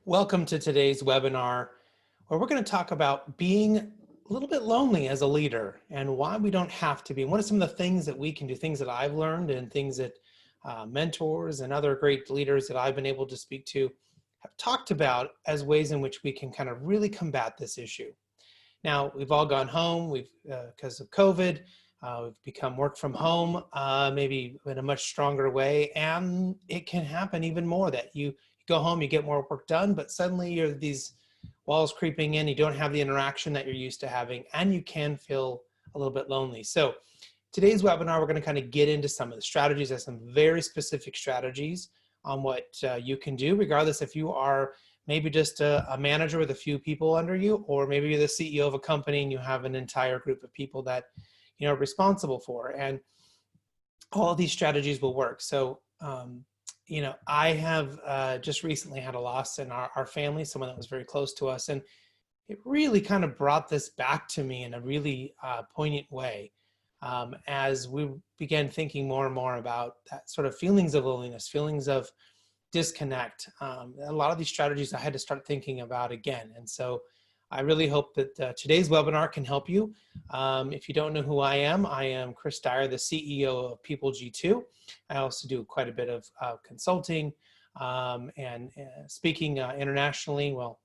Welcome to today's webinar, where we're going to talk about being a little bit lonely as a leader and why we don't have to be. And what are some of the things that we can do, things that I've learned and things that mentors and other great leaders that I've been able to speak to have talked about as ways in which we can kind of really combat this issue. Now, we've all gone home. Because of COVID, we've become work from home, maybe in a much stronger way. And it can happen even more that you go home, you get more work done, but suddenly you're these walls creeping in. You don't have the interaction that you're used to having, and you can feel a little bit lonely. So today's webinar, we're going to kind of get into some of the strategies. There's some very specific strategies on what you can do, regardless if you are maybe just a manager with a few people under you, or maybe you're the CEO of a company and you have an entire group of people that are responsible for. And all of these strategies will work. So, I have just recently had a loss in our family, someone that was very close to us, and it really kind of brought this back to me in a really poignant way as we began thinking more and more about that sort of feelings of loneliness, feelings of disconnect. A lot of these strategies I had to start thinking about again. And so I really hope that today's webinar can help you. If you don't know who I am Chris Dyer, the CEO of People G2. I also do quite a bit of consulting and speaking internationally. Well,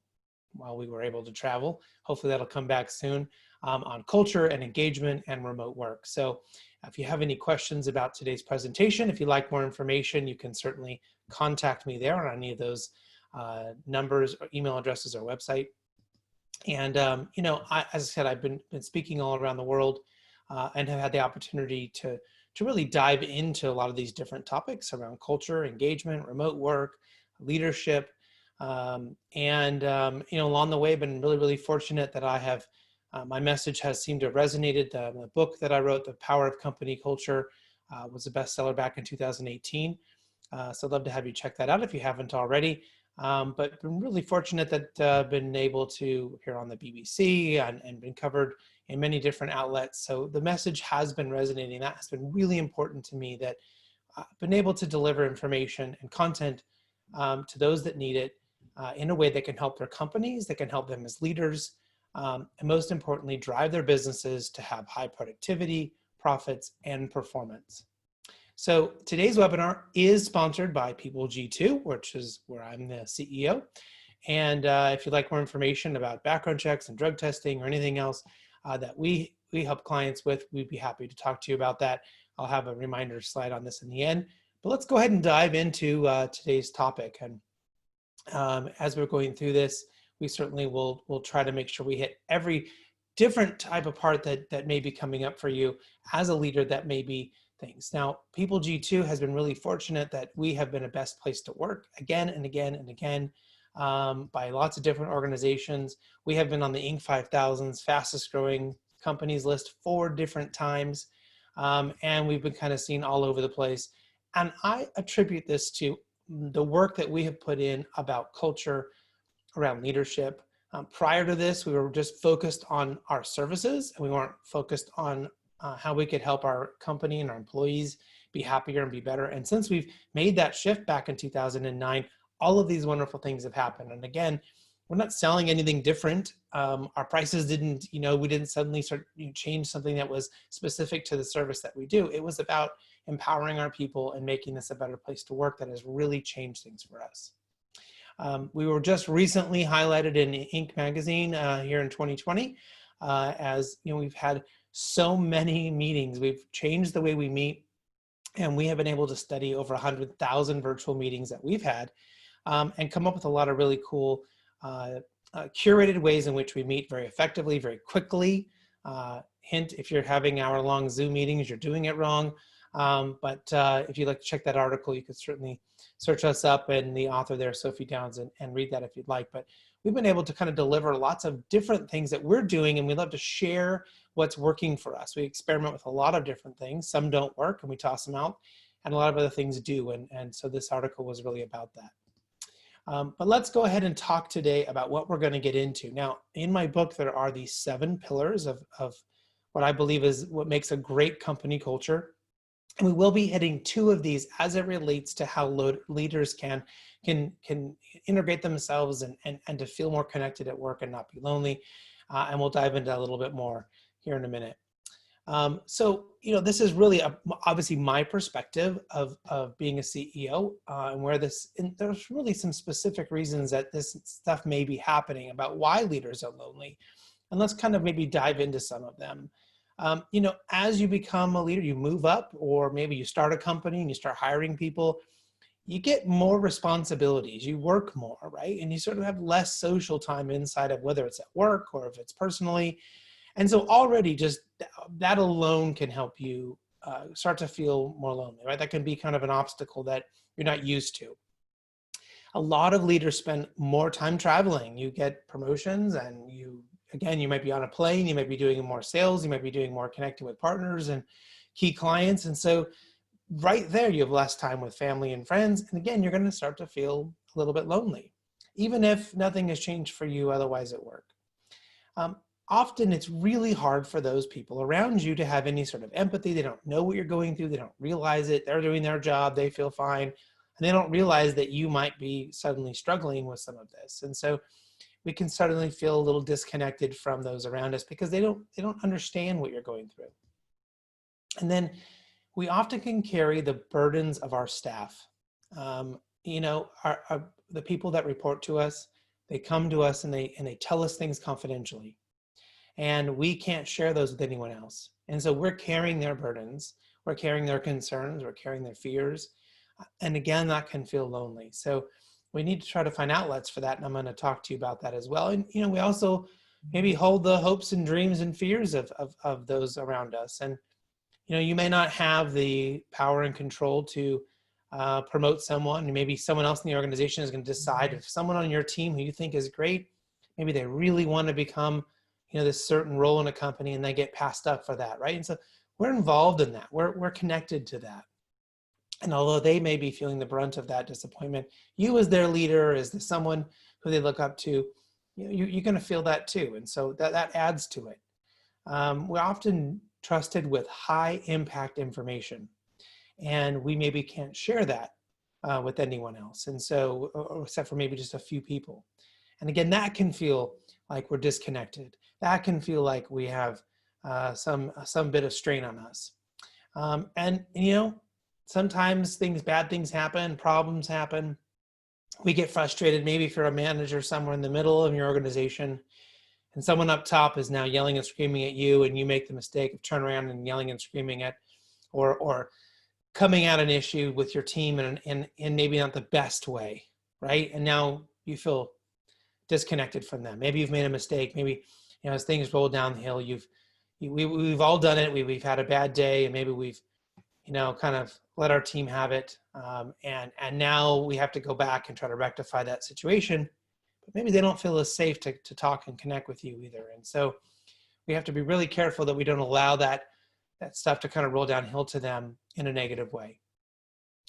while we were able to travel, hopefully that'll come back soon, on culture and engagement and remote work. So if you have any questions about today's presentation, if you'd like more information, you can certainly contact me there on any of those numbers or email addresses or website. And, as I said, I've been speaking all around the world and have had the opportunity to really dive into a lot of these different topics around culture, engagement, remote work, leadership. Along the way, I've been really, really fortunate that I have, my message has seemed to have resonated. The book that I wrote, The Power of Company Culture, was a bestseller back in 2018. So I'd love to have you check that out if you haven't already. But been really fortunate that I've been able to appear on the BBC and been covered in many different outlets. So the message has been resonating. That has been really important to me, that I've been able to deliver information and content to those that need it in a way that can help their companies, that can help them as leaders, and most importantly, drive their businesses to have high productivity, profits, and performance. So today's webinar is sponsored by People G2, which is where I'm the CEO. And if you'd like more information about background checks and drug testing or anything else that we help clients with, we'd be happy to talk to you about that. I'll have a reminder slide on this in the end. But let's go ahead and dive into today's topic. And as we're going through this, we certainly will try to make sure we hit every different type of part that may be coming up for you as a leader that may be things. Now, People G2 has been really fortunate that we have been a best place to work again and again and again by lots of different organizations. We have been on the Inc. 5000's fastest growing companies list 4 different times. And we've been kind of seen all over the place. And I attribute this to the work that we have put in about culture, around leadership. Prior to this, we were just focused on our services, and we weren't focused on how we could help our company and our employees be happier and be better. And since we've made that shift back in 2009, all of these wonderful things have happened. And again, we're not selling anything different. Our prices didn't, we didn't suddenly start change something that was specific to the service that we do. It was about empowering our people and making this a better place to work that has really changed things for us. We were just recently highlighted in Inc. magazine here in 2020 as we've had so many meetings. We've changed the way we meet, and we have been able to study over 100,000 virtual meetings that we've had and come up with a lot of really cool curated ways in which we meet very effectively, very quickly. Hint, if you're having hour-long Zoom meetings, you're doing it wrong. But if you'd like to check that article, you could certainly search us up and the author there, Sophie Downs, and read that if you'd like. But we've been able to kind of deliver lots of different things that we're doing, and we love to share what's working for us. We experiment with a lot of different things. Some don't work and we toss them out, and a lot of other things do. And so this article was really about that. But let's go ahead and talk today about what we're going to get into. Now, in my book, there are these 7 pillars of what I believe is what makes a great company culture. And we will be hitting two of these as it relates to how leaders can integrate themselves and to feel more connected at work and not be lonely. And we'll dive into that a little bit more here in a minute. So, this is really obviously my perspective of being a CEO, and where and there's really some specific reasons that this stuff may be happening about why leaders are lonely. And let's kind of maybe dive into some of them. As you become a leader, you move up, or maybe you start a company and you start hiring people, you get more responsibilities, you work more, right? And you sort of have less social time inside of whether it's at work or if it's personally. And so already just that alone can help you start to feel more lonely, right? That can be kind of an obstacle that you're not used to. A lot of leaders spend more time traveling. You get promotions and you might be on a plane, you might be doing more sales, you might be doing more connecting with partners and key clients. And so right there, you have less time with family and friends. And again, you're going to start to feel a little bit lonely, even if nothing has changed for you otherwise at work. Often it's really hard for those people around you to have any sort of empathy. They don't know what you're going through. They don't realize it. They're doing their job. They feel fine. And they don't realize that you might be suddenly struggling with some of this. And so we can suddenly feel a little disconnected from those around us because they don't understand what you're going through. And then we often can carry the burdens of our staff. The people that report to us, they come to us and they tell us things confidentially. And we can't share those with anyone else. And so we're carrying their burdens, we're carrying their concerns, we're carrying their fears. And again, that can feel lonely. So we need to try to find outlets for that. And I'm going to talk to you about that as well. And, we also maybe hold the hopes and dreams and fears of those around us. And, you may not have the power and control to promote someone. And maybe someone else in the organization is going to decide if someone on your team who you think is great, maybe they really want to become this certain role in a company and they get passed up for that, right? And so we're involved in that. We're connected to that. And although they may be feeling the brunt of that disappointment, you as their leader, as someone who they look up to, you're going to feel that too. And so that adds to it. We're often trusted with high impact information, and we maybe can't share that with anyone else. And so, except for maybe just a few people. And again, that can feel like we're disconnected. That can feel like we have some bit of strain on us. And sometimes bad things happen, problems happen. We get frustrated. Maybe if you're a manager somewhere in the middle of your organization and someone up top is now yelling and screaming at you, and you make the mistake of turning around and yelling and screaming at, or coming at an issue with your team in maybe not the best way, right? And now you feel disconnected from them. Maybe you've made a mistake. Maybe, as things roll down the hill, we've all done it. We've had a bad day, and maybe we've, kind of let our team have it. And now we have to go back and try to rectify that situation, but maybe they don't feel as safe to talk and connect with you either. And so we have to be really careful that we don't allow that stuff to kind of roll downhill to them in a negative way.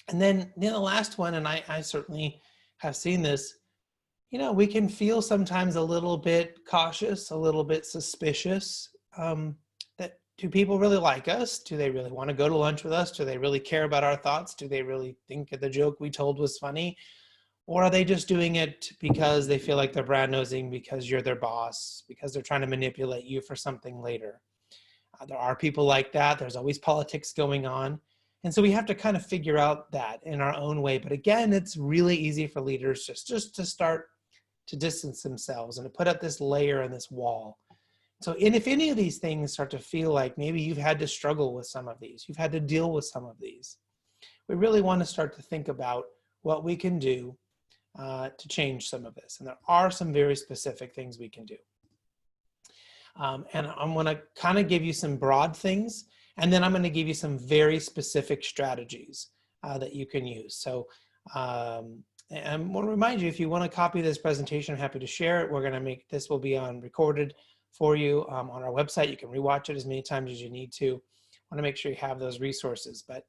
And then the last one, and I certainly have seen this, we can feel sometimes a little bit cautious, a little bit suspicious. That do people really like us? Do they really want to go to lunch with us? Do they really care about our thoughts? Do they really think that the joke we told was funny? Or are they just doing it because they feel like they're brand nosing because you're their boss, because they're trying to manipulate you for something later? There are people like that. There's always politics going on. And so we have to kind of figure out that in our own way. But again, it's really easy for leaders just to start to distance themselves and to put up this layer and this wall. So, and if any of these things start to feel like maybe you've had to struggle with some of these, you've had to deal with some of these, we really want to start to think about what we can do to change some of this. And there are some very specific things we can do. And I'm going to kind of give you some broad things, and then I'm going to give you some very specific strategies that you can use. So, and I want to remind you, if you want to copy this presentation, I'm happy to share it. We're going to this will be on recorded for you on our website. You can rewatch it as many times as you need to. I want to make sure you have those resources. But,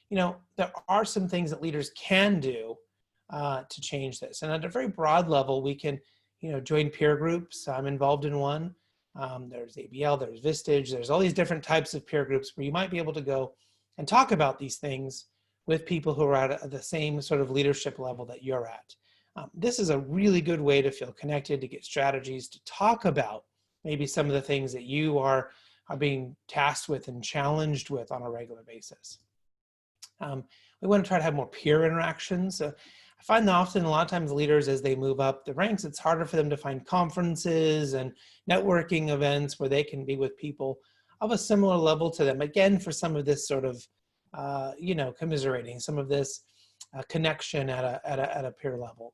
there are some things that leaders can do to change this. And at a very broad level, we can, join peer groups. I'm involved in one. There's ABL, there's Vistage, there's all these different types of peer groups where you might be able to go and talk about these things with people who are at the same sort of leadership level that you're at. This is a really good way to feel connected, to get strategies, to talk about maybe some of the things that you are being tasked with and challenged with on a regular basis. We want to try to have more peer interactions. I find that often a lot of times leaders, as they move up the ranks, it's harder for them to find conferences and networking events where they can be with people of a similar level to them. Again, for some of this sort of, commiserating, some of this connection at a peer level.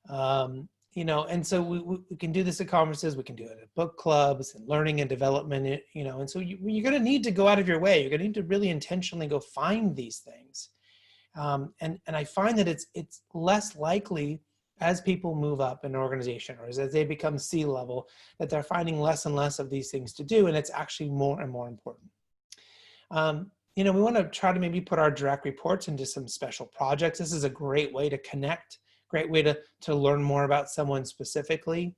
And so we can do this at conferences, we can do it at book clubs and learning and development, and so you're going to need to go out of your way. You're going to need to really intentionally go find these things. And I find that it's less likely as people move up in an organization, or as they become C-level, that they're finding less and less of these things to do, and it's actually more and more important. We want to try to maybe put our direct reports into some special projects. This is a great way to connect, great way to learn more about someone specifically,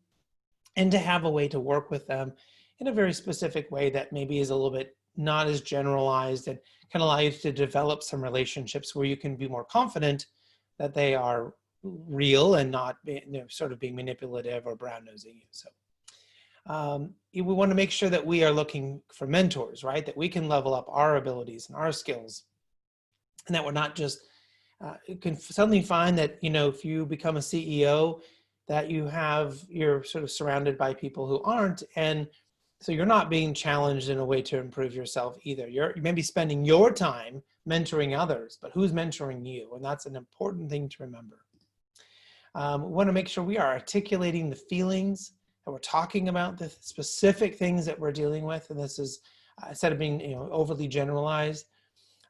and to have a way to work with them in a very specific way that maybe is a little bit not as generalized, and can allow you to develop some relationships where you can be more confident that they are real and not sort of being manipulative or brown-nosing you. So we want to make sure that we are looking for mentors, right? That we can level up our abilities and our skills, and that we're not just, you can suddenly find that, if you become a CEO, that you're sort of surrounded by people who aren't, and so you're not being challenged in a way to improve yourself either. You may be spending your time mentoring others, but who's mentoring you? And that's an important thing to remember. We want to make sure we are articulating the feelings, that we're talking about the specific things that we're dealing with. And this is, instead of being overly generalized.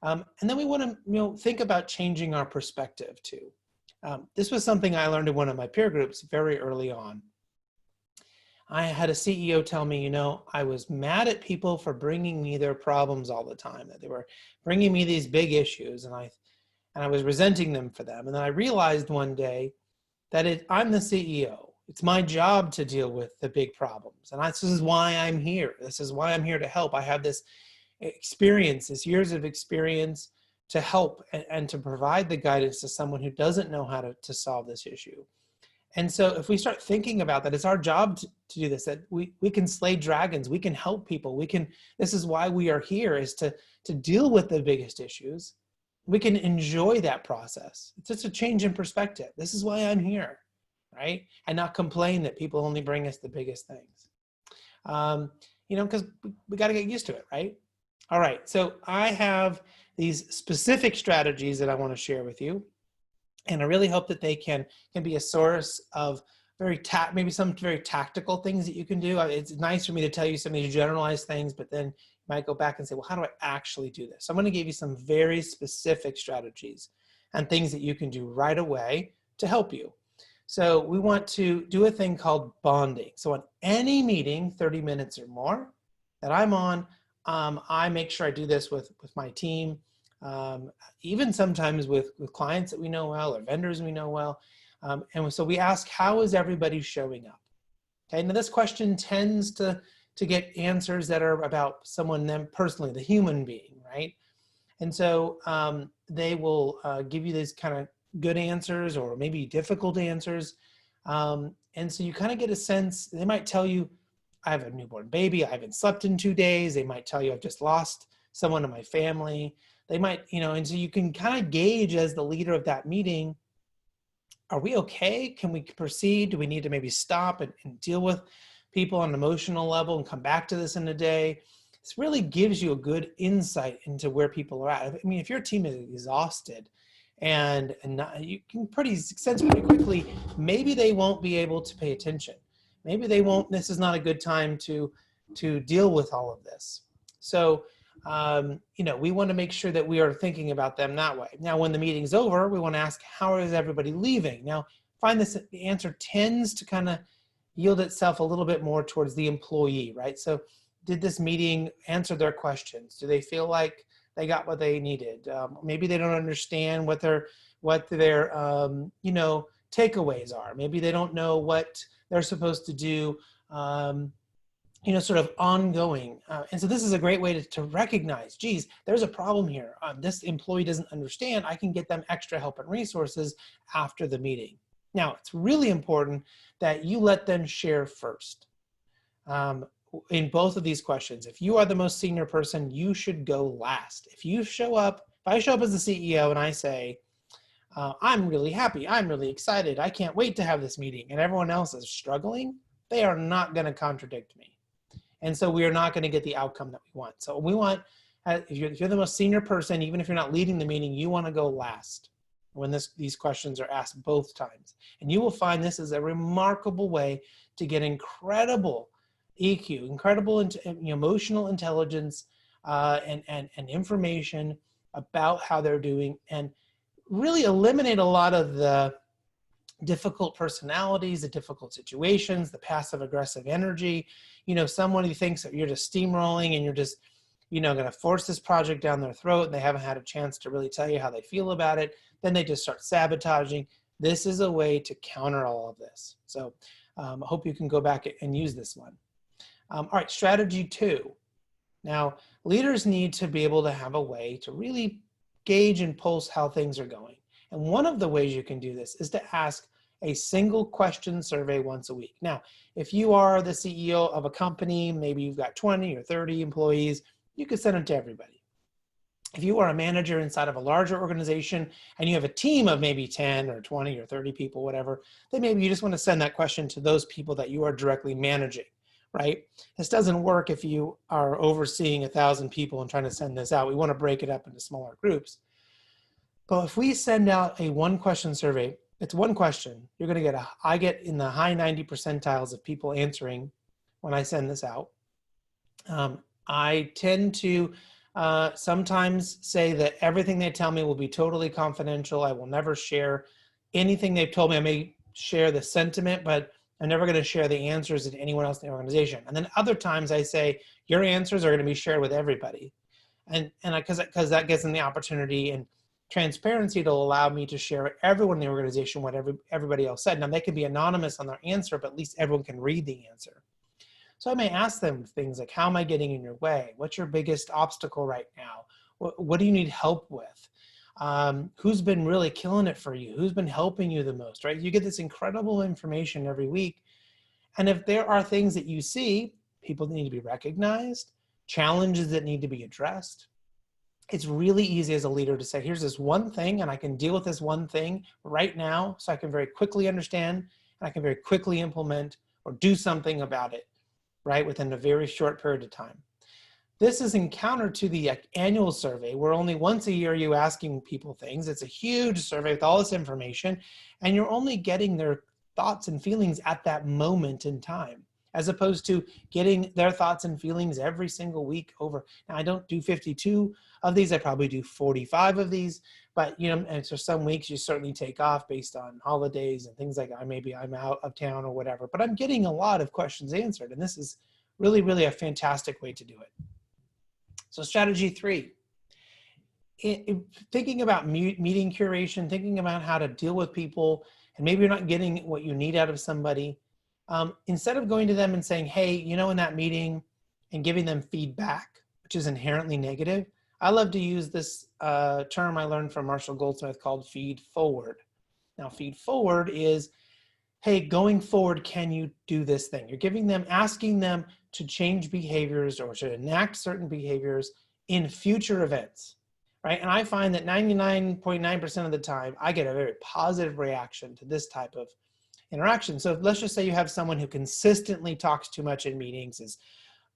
And then we want to think about changing our perspective too. This was something I learned in one of my peer groups very early on. I had a CEO tell me, I was mad at people for bringing me their problems all the time, that they were bringing me these big issues, and I was resenting them for them. And then I realized one day that I'm the CEO. It's my job to deal with the big problems. And this is why I'm here. This is why I'm here to help. I have this experience, this years of experience to help and to provide the guidance to someone who doesn't know how to solve this issue. And so if we start thinking about that, it's our job to do this, that we can slay dragons, we can help people, this is why we are here, is to deal with the biggest issues. We can enjoy that process. It's just a change in perspective. This is why I'm here, right? And not complain that people only bring us the biggest things. Because we got to get used to it, right? All right, so I have these specific strategies that I want to share with you. And I really hope that they can be a source of maybe some very tactical things that you can do. It's nice for me to tell you some of these generalized things, but then you might go back and say, well, how do I actually do this? So I'm going to give you some very specific strategies and things that you can do right away to help you. So we want to do a thing called bonding. So on any meeting, 30 minutes or more that I'm on, I make sure I do this with my team. Even sometimes with clients that we know well, or vendors we know well. And so we ask, how is everybody showing up? Okay, now this question tends to get answers that are about them personally, the human being, right? And so they will give you these kind of good answers or maybe difficult answers. And so you kind of get a sense, they might tell you, I have a newborn baby, I haven't slept in 2 days. They might tell you, I've just lost someone in my family. They might, and so you can kind of gauge as the leader of that meeting, are we okay? Can we proceed? Do we need to maybe stop and deal with people on an emotional level and come back to this in a day? This really gives you a good insight into where people are at. I mean, if your team is exhausted and you can sense pretty quickly, maybe they won't be able to pay attention. Maybe they won't, this is not a good time to deal with all of this. So, we want to make sure that we are thinking about them that way. Now, when the meeting's over, we want to ask, how is everybody leaving? Now, the answer tends to kind of yield itself a little bit more towards the employee, right? So did this meeting answer their questions? Do they feel like they got what they needed? Maybe they don't understand what their takeaways are. Maybe they don't know what they're supposed to do sort of ongoing. And so this is a great way to recognize, geez, there's a problem here. This employee doesn't understand. I can get them extra help and resources after the meeting. Now, it's really important that you let them share first. In both of these questions, if you are the most senior person, you should go last. If I show up as the CEO and I say, I'm really happy, I'm really excited, I can't wait to have this meeting, and everyone else is struggling, they are not going to contradict me. And so we are not going to get the outcome that we want. So we want, if you're the most senior person, even if you're not leading the meeting, you want to go last when these questions are asked both times. And you will find this is a remarkable way to get incredible EQ, incredible emotional intelligence and information about how they're doing, and really eliminate a lot of the difficult personalities, the difficult situations, the passive aggressive energy. Someone who thinks that you're just steamrolling and you're just, going to force this project down their throat and they haven't had a chance to really tell you how they feel about it. Then they just start sabotaging. This is a way to counter all of this. So I hope you can go back and use this one. All right, strategy 2. Now, leaders need to be able to have a way to really gauge and pulse how things are going. And one of the ways you can do this is to ask a single question survey once a week. Now, if you are the CEO of a company, maybe you've got 20 or 30 employees, you could send it to everybody. If you are a manager inside of a larger organization and you have a team of maybe 10 or 20 or 30 people, whatever, then maybe you just want to send that question to those people that you are directly managing, right? This doesn't work if you are overseeing 1,000 people and trying to send this out. We want to break it up into smaller groups. But if we send out a 1-question survey, it's one question. You're going to I get in the high 90 percentiles of people answering when I send this out. I tend to sometimes say that everything they tell me will be totally confidential. I will never share anything they've told me. I may share the sentiment, but I'm never going to share the answers to anyone else in the organization. And then other times I say, your answers are going to be shared with everybody. And because that gives them the opportunity and transparency to allow me to share with everyone in the organization what everybody else said. Now, they can be anonymous on their answer, but at least everyone can read the answer. So I may ask them things like, how am I getting in your way? What's your biggest obstacle right now? What do you need help with? Who's been really killing it for you? Who's been helping you the most, right? You get this incredible information every week. And if there are things that you see, people that need to be recognized, challenges that need to be addressed, it's really easy as a leader to say, here's this one thing and I can deal with this one thing right now so I can very quickly understand and I can very quickly implement or do something about it, right, within a very short period of time. This is in counter to the annual survey where only once a year you're asking people things. It's a huge survey with all this information and you're only getting their thoughts and feelings at that moment in time, as opposed to getting their thoughts and feelings every single week over. Now, I don't do 52 of these. I probably do 45 of these, but and so some weeks you certainly take off based on holidays and things like that. Maybe I'm out of town or whatever, but I'm getting a lot of questions answered. And this is really, really a fantastic way to do it. So strategy 3, thinking about meeting curation, thinking about how to deal with people, and maybe you're not getting what you need out of somebody. Instead of going to them and saying, hey, in that meeting, and giving them feedback, which is inherently negative, I love to use this term I learned from Marshall Goldsmith called feed forward. Now, feed forward is, hey, going forward, can you do this thing? You're asking them to change behaviors or to enact certain behaviors in future events, right? And I find that 99.9% of the time, I get a very positive reaction to this type of interaction. So let's just say you have someone who consistently talks too much in meetings, is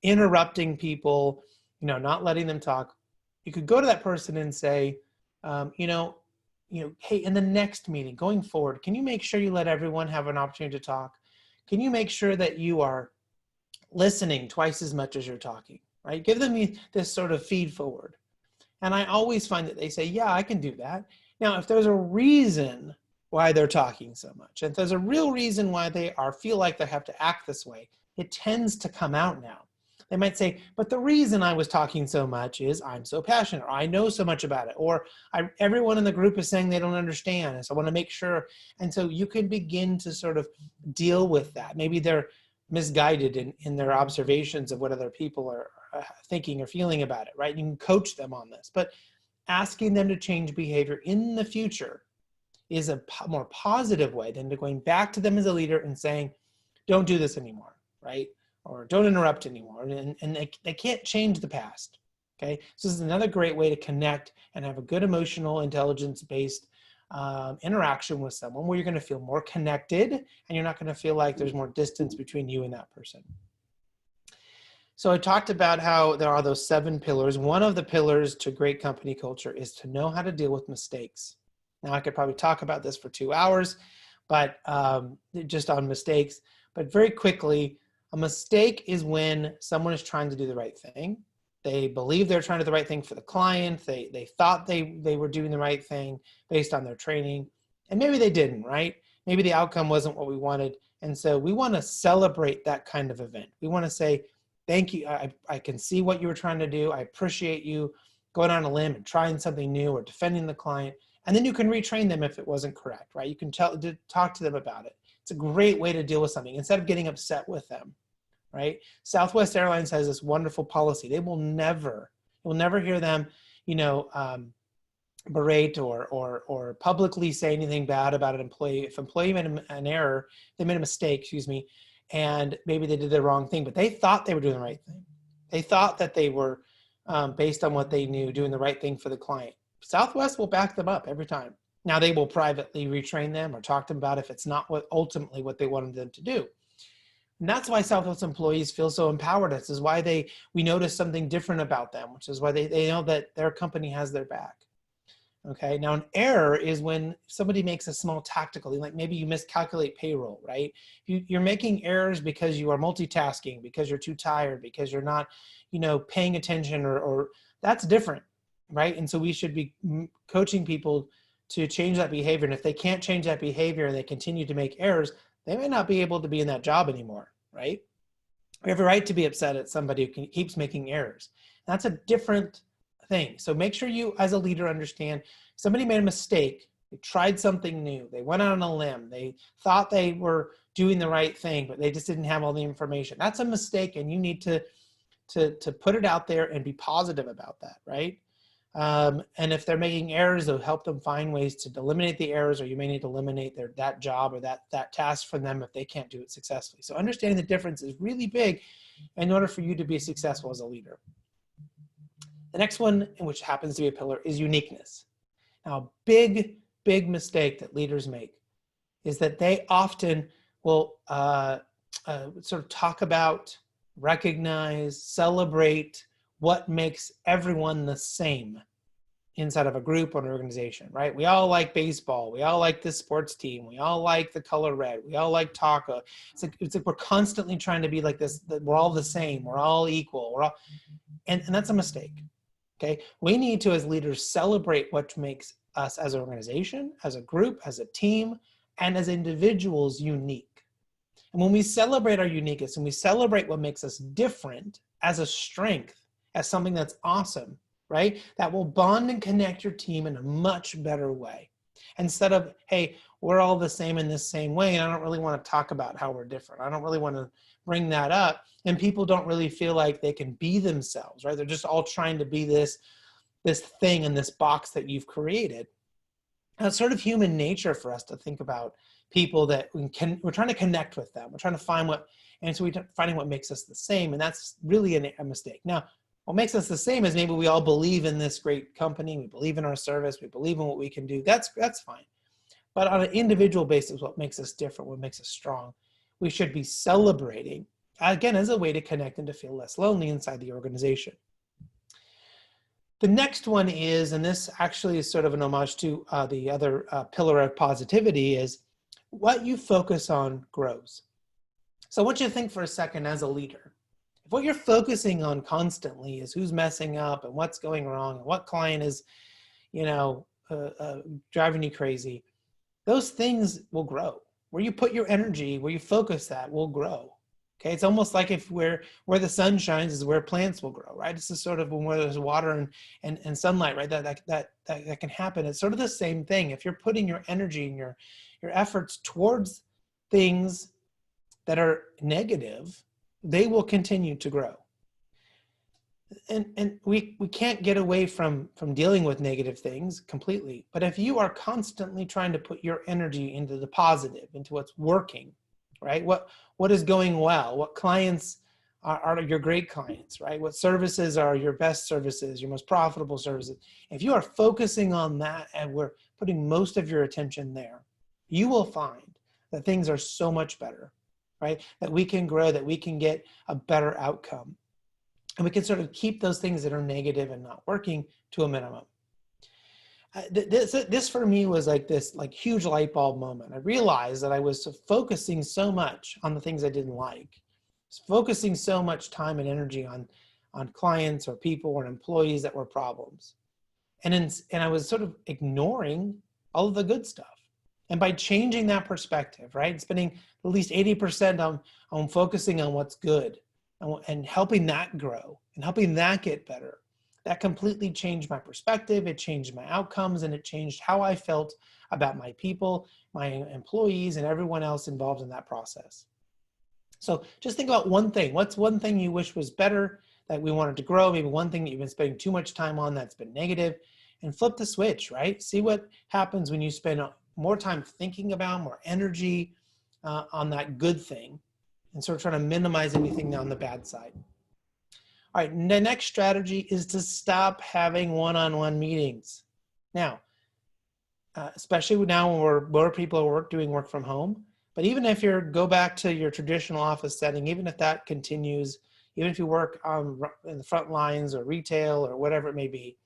interrupting people, not letting them talk. You could go to that person and say, hey, in the next meeting, going forward, can you make sure you let everyone have an opportunity to talk? Can you make sure that you are listening twice as much as you're talking, right? Give them this sort of feed forward. And I always find that they say, yeah, I can do that. Now, if there's a reason why they're talking so much, if there's a real reason why they feel like they have to act this way, it tends to come out now. They might say, but the reason I was talking so much is I'm so passionate, or I know so much about it, or everyone in the group is saying they don't understand, and so I want to make sure. And so you can begin to sort of deal with that. Maybe they're misguided in their observations of what other people are thinking or feeling about it, right? You can coach them on this, but asking them to change behavior in the future is a more positive way than to going back to them as a leader and saying, don't do this anymore, right? Or don't interrupt anymore. And they can't change the past, okay? So this is another great way to connect and have a good emotional intelligence-based interaction with someone where you're going to feel more connected and you're not going to feel like there's more distance between you and that person. So I talked about how there are those 7 pillars. One of the pillars to great company culture is to know how to deal with mistakes. Now I could probably talk about this for 2 hours, but just on mistakes. But very quickly, a mistake is when someone is trying to do the right thing. They believe they're trying to do the right thing for the client. They thought they were doing the right thing based on their training. And maybe they didn't, right? Maybe the outcome wasn't what we wanted. And so we want to celebrate that kind of event. We want to say, thank you. I can see what you were trying to do. I appreciate you going on a limb and trying something new or defending the client. And then you can retrain them if it wasn't correct, right? You can talk to them about it. It's a great way to deal with something instead of getting upset with them, right? Southwest Airlines has this wonderful policy. You'll never hear them, berate or publicly say anything bad about an employee. If an employee made an error, they made a mistake, excuse me, and maybe they did the wrong thing, but they thought they were doing the right thing. They thought that they were, based on what they knew, doing the right thing for the client. Southwest will back them up every time. Now they will privately retrain them or talk to them about if it's not ultimately what they wanted them to do. And that's why Southwest employees feel so empowered. This is why we notice something different about them, which is why they know that their company has their back. Okay, now an error is when somebody makes a small tactical, like maybe you miscalculate payroll, right? You're making errors because you are multitasking, because you're too tired, because you're not, paying attention, or that's different, right? And so we should be coaching people to change that behavior. And if they can't change that behavior and they continue to make errors, they may not be able to be in that job anymore, right? We have a right to be upset at somebody who keeps making errors. That's a different thing. So make sure you, as a leader, understand somebody made a mistake. They tried something new. They went out on a limb. They thought they were doing the right thing, but they just didn't have all the information. That's a mistake, and you need to put it out there and be positive about that, right? And if they're making errors, they'll help them find ways to eliminate the errors, or you may need to eliminate that job or that task from them if they can't do it successfully. So understanding the difference is really big in order for you to be successful as a leader. The next one, which happens to be a pillar, is uniqueness. Now, a big mistake that leaders make is that they often will sort of talk about, recognize, celebrate what makes everyone the same inside of a group or an organization, right? We all like baseball. We all like this sports team. We all like the color red. We all like taco. It's like we're constantly trying to be like this, that we're all the same. We're all equal. And that's a mistake. Okay, we need to, as leaders, celebrate what makes us as an organization, as a group, as a team, and as individuals unique. And when we celebrate our uniqueness and we celebrate what makes us different as a strength, as something that's awesome, right? That will bond and connect your team in a much better way. Instead of, hey, we're all the same in this same way, and I don't really want to talk about how we're different. I don't really want to bring that up. And people don't really feel like they can be themselves, right? They're just all trying to be this thing in this box that you've created. And it's sort of human nature for us to think about people that we're trying to connect with them. We're trying to find and so we're finding what makes us the same. And that's really a mistake. Now, what makes us the same is maybe we all believe in this great company. We believe in our service. We believe in what we can do. That's fine. But on an individual basis, what makes us different, what makes us strong, we should be celebrating, again, as a way to connect and to feel less lonely inside the organization. The next one is, and this actually is sort of an homage to the other pillar of positivity, is what you focus on grows. So I want you to think for a second as a leader. If what you're focusing on constantly is who's messing up and what's going wrong and what client is, driving you crazy, those things will grow. Where you put your energy, where you focus that will grow. Okay, it's almost like if where the sun shines is where plants will grow, right? It's just sort of where there's water and sunlight, right? That can happen. It's sort of the same thing. If you're putting your energy and your efforts towards things that are negative, they will continue to grow. And we can't get away from dealing with negative things completely. But if you are constantly trying to put your energy into the positive, into what's working, right? What is going well? What clients are your great clients, right? What services are your best services, your most profitable services? If you are focusing on that and we're putting most of your attention there, you will find that things are so much better, right? That we can grow, that we can get a better outcome. And we can sort of keep those things that are negative and not working to a minimum. This for me was like this huge light bulb moment. I realized that I was focusing so much on the things I didn't like, focusing so much time and energy on clients or people or employees that were problems. And I was sort of ignoring all of the good stuff. And by changing that perspective, right, spending at least 80% on focusing on what's good, and helping that grow and helping that get better, that completely changed my perspective. It changed my outcomes, and it changed how I felt about my people, my employees, and everyone else involved in that process. So just think about one thing. What's one thing you wish was better that we wanted to grow? Maybe one thing that you've been spending too much time on that's been negative, and flip the switch, right? See what happens when you spend more time thinking about, more energy on that good thing, and sort of trying to minimize anything on the bad side. All right, the next strategy is to stop having one-on-one meetings. Now, especially now when more people are doing work from home, but even if you go back to your traditional office setting, even if that continues, even if you work in the front lines or retail or whatever it may be,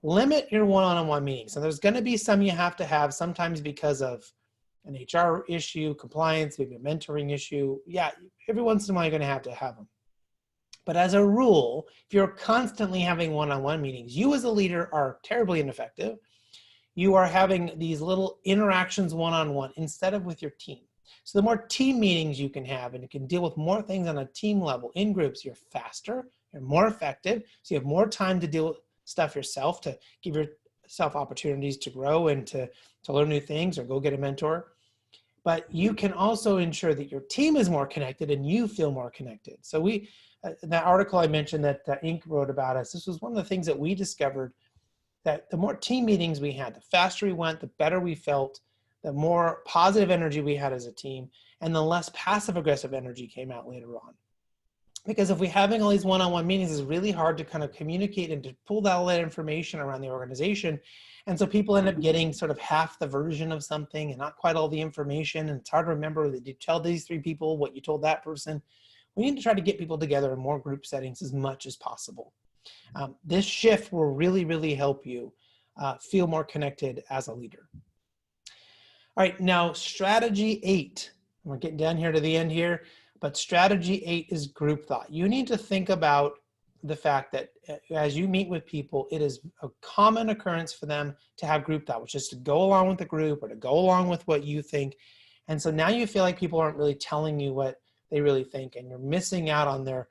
limit your one-on-one meetings. So there's going to be some you have to have, sometimes because of an HR issue, compliance, maybe a mentoring issue. Yeah, every once in a while you're going to have them. But as a rule, if you're constantly having one-on-one meetings, you as a leader are terribly ineffective. You are having these little interactions one-on-one instead of with your team. So the more team meetings you can have, and you can deal with more things on a team level in groups, you're faster, you're more effective, so you have more time to deal with stuff yourself, to give yourself opportunities to grow and to learn new things or go get a mentor. But you can also ensure that your team is more connected and you feel more connected. So that article I mentioned that Inc. wrote about us, this was one of the things that we discovered, that the more team meetings we had, the faster we went, the better we felt, the more positive energy we had as a team, and the less passive aggressive energy came out later on. Because if we're having all these one-on-one meetings, it's really hard to kind of communicate and to pull all that information around the organization. And so people end up getting sort of half the version of something and not quite all the information. And it's hard to remember that you tell these 3 people what you told that person. We need to try to get people together in more group settings as much as possible. This shift will really, really help you feel more connected as a leader. All right, now strategy 8. We're getting down here to the end here. But strategy 8 is group thought. You need to think about the fact that as you meet with people, it is a common occurrence for them to have group thought, which is to go along with the group or to go along with what you think. And so now you feel like people aren't really telling you what they really think, and you're missing out on their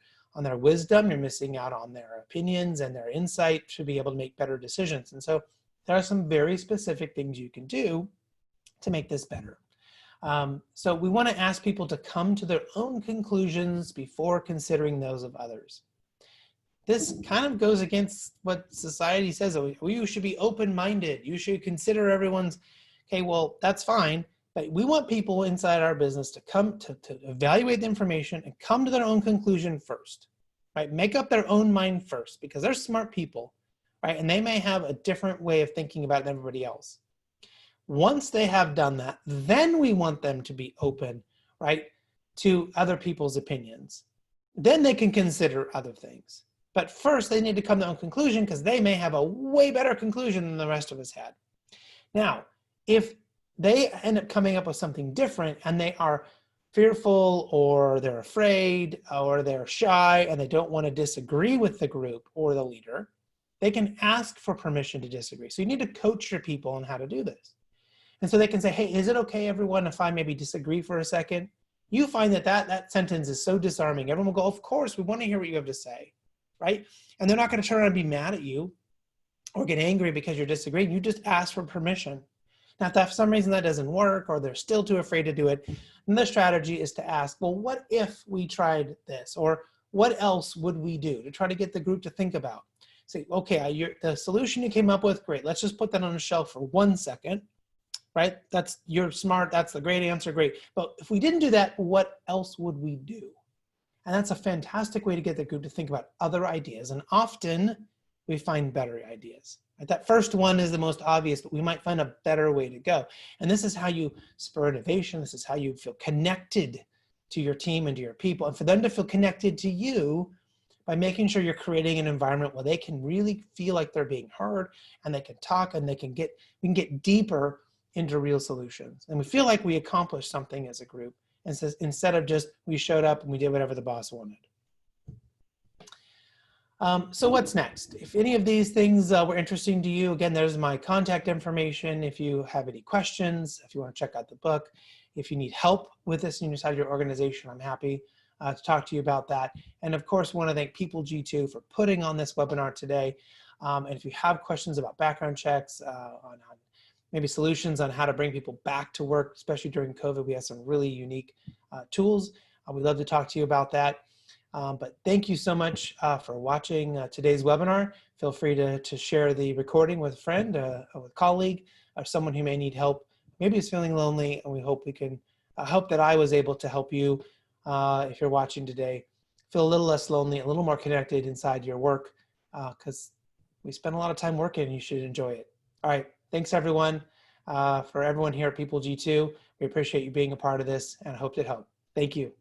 wisdom, you're missing out on their opinions and their insight to be able to make better decisions. And so there are some very specific things you can do to make this better. So we want to ask people to come to their own conclusions before considering those of others. This kind of goes against what society says. You should be open-minded. You should consider everyone's, okay, well, that's fine. But we want people inside our business to come to evaluate the information and come to their own conclusion first, right? Make up their own mind first, because they're smart people, right? And they may have a different way of thinking about it than everybody else. Once they have done that, then we want them to be open, right, to other people's opinions. Then they can consider other things. But first, they need to come to their own conclusion, because they may have a way better conclusion than the rest of us had. Now, if they end up coming up with something different and they are fearful or they're afraid or they're shy and they don't want to disagree with the group or the leader, they can ask for permission to disagree. So you need to coach your people on how to do this. And so they can say, hey, is it okay, everyone, if I maybe disagree for a second? You find that sentence is so disarming. Everyone will go, of course, we want to hear what you have to say, right? And they're not going to turn around and be mad at you or get angry because you're disagreeing. You just ask for permission. Now, if for some reason that doesn't work or they're still too afraid to do it, then the strategy is to ask, well, what if we tried this? Or what else would we do, to try to get the group to think about? Say, okay, the solution you came up with, great. Let's just put that on a shelf for 1 second, right? You're smart. That's the great answer. Great. But if we didn't do that, what else would we do? And that's a fantastic way to get the group to think about other ideas. And often we find better ideas. Right? That first one is the most obvious, but we might find a better way to go. And this is how you spur innovation. This is how you feel connected to your team and to your people. And for them to feel connected to you by making sure you're creating an environment where they can really feel like they're being heard and they can talk and we can get deeper into real solutions. And we feel like we accomplished something as a group. And so instead of just we showed up and we did whatever the boss wanted. So what's next? If any of these things were interesting to you, again, there's my contact information. If you have any questions, if you want to check out the book, if you need help with this inside your organization, I'm happy to talk to you about that. And of course, I want to thank People G2 for putting on this webinar today. And if you have questions about background checks, on maybe solutions on how to bring people back to work, especially during COVID, we have some really unique tools. We'd love to talk to you about that. But thank you so much for watching today's webinar. Feel free to share the recording with a friend, or a colleague, or someone who may need help, maybe is feeling lonely, and we hope we can, hope that I was able to help you, if you're watching today, feel a little less lonely, a little more connected inside your work, because we spend a lot of time working and you should enjoy it. All right, thanks everyone. For everyone here at People G2, we appreciate you being a part of this and I hope it helped. Thank you.